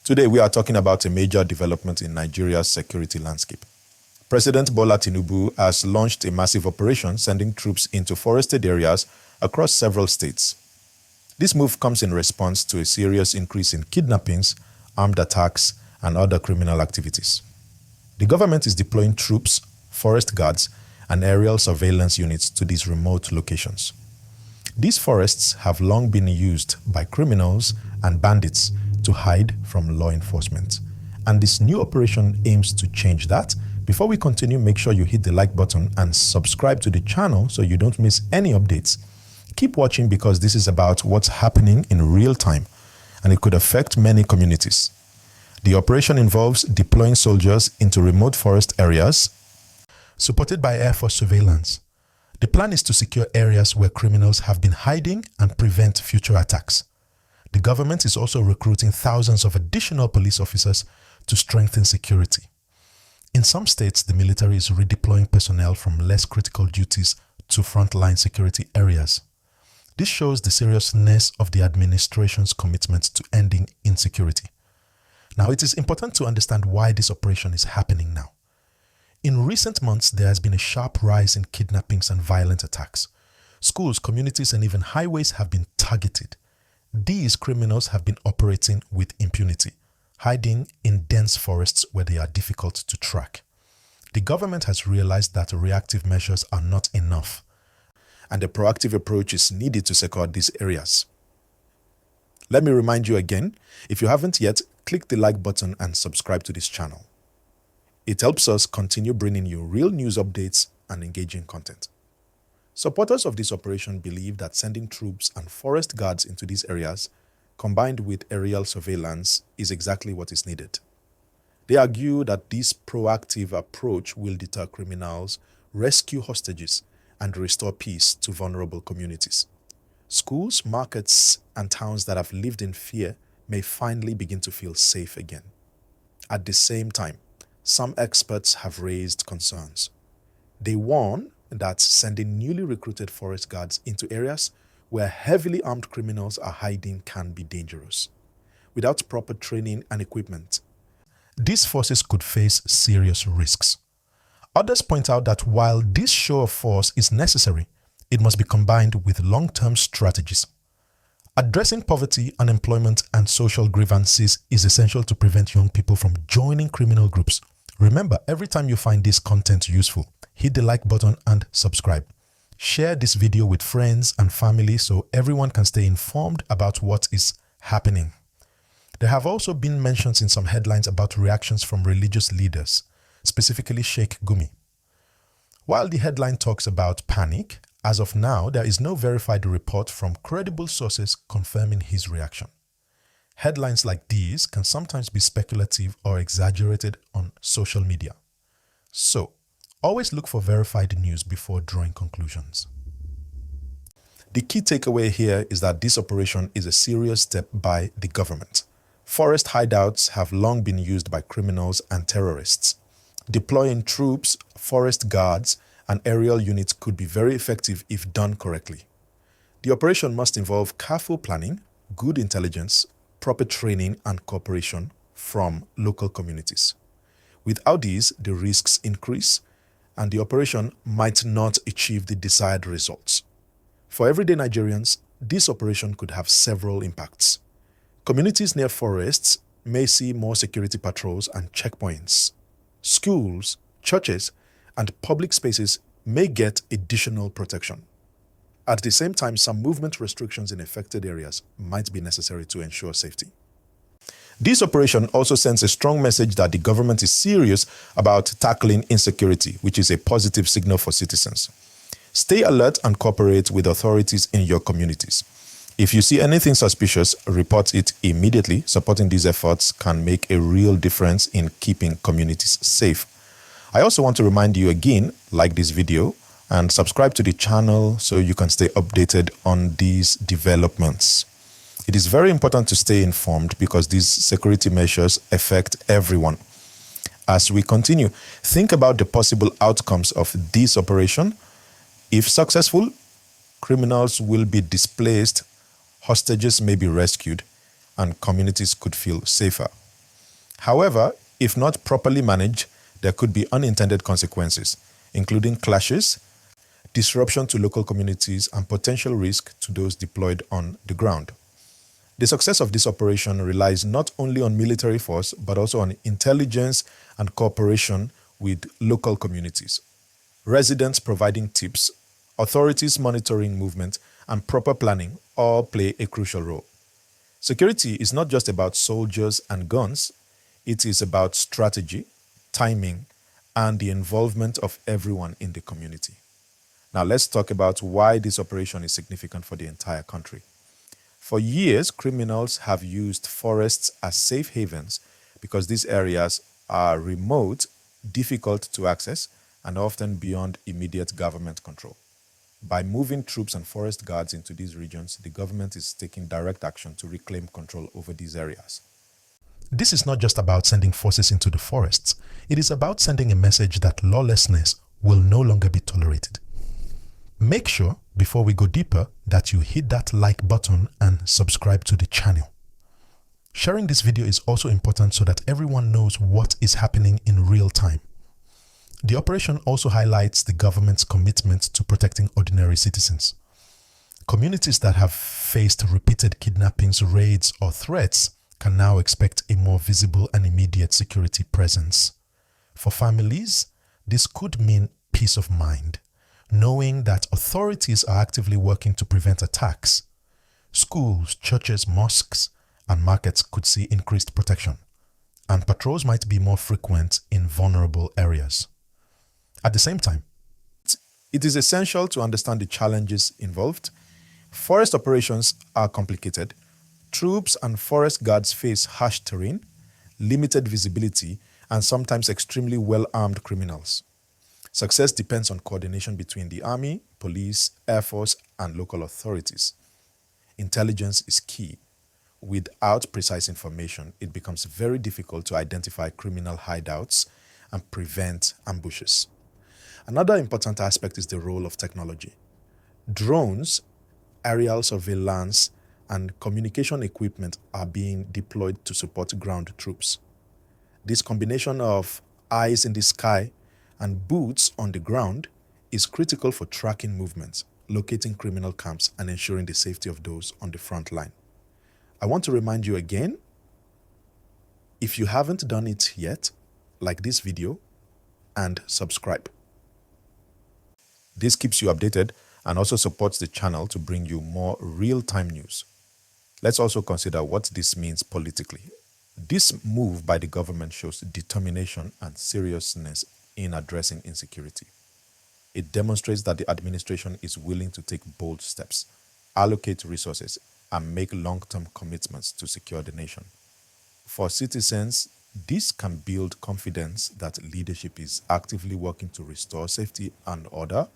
Today, we are talking about a major development in Nigeria's security landscape. President Bola Tinubu has launched a massive operation sending troops into forested areas across several states. This move comes in response to a serious increase in kidnappings, armed attacks, and other criminal activities. The government is deploying troops, forest guards, and aerial surveillance units to these remote locations. These forests have long been used by criminals and bandits to hide from law enforcement. And this new operation aims to change that. Before we continue, make sure you hit the like button and subscribe to the channel so you don't miss any updates. Keep watching because this is about what's happening in real time and it could affect many communities. The operation involves deploying soldiers into remote forest areas, supported by Air Force surveillance. The plan is to secure areas where criminals have been hiding and prevent future attacks. The government is also recruiting thousands of additional police officers to strengthen security. In some states, the military is redeploying personnel from less critical duties to frontline security areas. This shows the seriousness of the administration's commitment to ending insecurity. Now, it is important to understand why this operation is happening now. In recent months, there has been a sharp rise in kidnappings and violent attacks. Schools, communities, and even highways have been targeted. These criminals have been operating with impunity, hiding in dense forests where they are difficult to track. The government has realized that reactive measures are not enough, and a proactive approach is needed to secure these areas. Let me remind you again, if you haven't yet, click the like button and subscribe to this channel. It helps us continue bringing you real news updates and engaging content. Supporters of this operation believe that sending troops and forest guards into these areas, combined with aerial surveillance, is exactly what is needed. They argue that this proactive approach will deter criminals, rescue hostages, and restore peace to vulnerable communities. Schools, markets, and towns that have lived in fear may finally begin to feel safe again. At the same time, some experts have raised concerns. They warn that sending newly recruited forest guards into areas where heavily armed criminals are hiding can be dangerous. Without proper training and equipment, these forces could face serious risks. Others point out that while this show of force is necessary, it must be combined with long-term strategies. Addressing poverty, unemployment, and social grievances is essential to prevent young people from joining criminal groups. Remember, every time you find this content useful, hit the like button and subscribe. Share this video with friends and family so everyone can stay informed about what is happening. There have also been mentions in some headlines about reactions from religious leaders, specifically Sheikh Gumi. While the headline talks about panic, as of now, there is no verified report from credible sources confirming his reaction. Headlines like these can sometimes be speculative or exaggerated on social media. So, always look for verified news before drawing conclusions. The key takeaway here is that this operation is a serious step by the government. Forest hideouts have long been used by criminals and terrorists. Deploying troops, forest guards, and aerial units could be very effective if done correctly. The operation must involve careful planning, good intelligence, proper training, and cooperation from local communities. Without these, the risks increase, and the operation might not achieve the desired results. For everyday Nigerians, this operation could have several impacts. Communities near forests may see more security patrols and checkpoints. Schools, churches, and public spaces may get additional protection. At the same time, some movement restrictions in affected areas might be necessary to ensure safety. This operation also sends a strong message that the government is serious about tackling insecurity, which is a positive signal for citizens. Stay alert and cooperate with authorities in your communities. If you see anything suspicious, report it immediately. Supporting these efforts can make a real difference in keeping communities safe. I also want to remind you again, like this video and subscribe to the channel so you can stay updated on these developments. It is very important to stay informed because these security measures affect everyone. As we continue, think about the possible outcomes of this operation. If successful, criminals will be displaced, hostages may be rescued, and communities could feel safer. However, if not properly managed, there could be unintended consequences, including clashes, disruption to local communities, and potential risk to those deployed on the ground. The success of this operation relies not only on military force, but also on intelligence and cooperation with local communities. Residents providing tips, authorities monitoring movement, and proper planning all play a crucial role. Security is not just about soldiers and guns, it is about strategy, timing, and the involvement of everyone in the community. Now let's talk about why this operation is significant for the entire country. For years, criminals have used forests as safe havens because these areas are remote, difficult to access, and often beyond immediate government control. By moving troops and forest guards into these regions, the government is taking direct action to reclaim control over these areas. This is not just about sending forces into the forests. It is about sending a message that lawlessness will no longer be tolerated. Make sure, before we go deeper, that you hit that like button and subscribe to the channel. Sharing this video is also important so that everyone knows what is happening in real time. The operation also highlights the government's commitment to protecting ordinary citizens. Communities that have faced repeated kidnappings, raids, or threats can now expect a more visible and immediate security presence. For families, this could mean peace of mind, knowing that authorities are actively working to prevent attacks. Schools, churches, mosques, and markets could see increased protection, and patrols might be more frequent in vulnerable areas. At the same time, it is essential to understand the challenges involved. Forest operations are complicated. Troops and forest guards face harsh terrain, limited visibility, and sometimes extremely well-armed criminals. Success depends on coordination between the army, police, air force, and local authorities. Intelligence is key. Without precise information, it becomes very difficult to identify criminal hideouts and prevent ambushes. Another important aspect is the role of technology. Drones, aerial surveillance, and communication equipment are being deployed to support ground troops. This combination of eyes in the sky and boots on the ground is critical for tracking movements, locating criminal camps, and ensuring the safety of those on the front line. I want to remind you again, if you haven't done it yet, like this video and subscribe. This keeps you updated and also supports the channel to bring you more real-time news. Let's also consider what this means politically. This move by the government shows determination and seriousness in addressing insecurity. It demonstrates that the administration is willing to take bold steps, allocate resources, and make long-term commitments to secure the nation. For citizens, this can build confidence that leadership is actively working to restore safety and order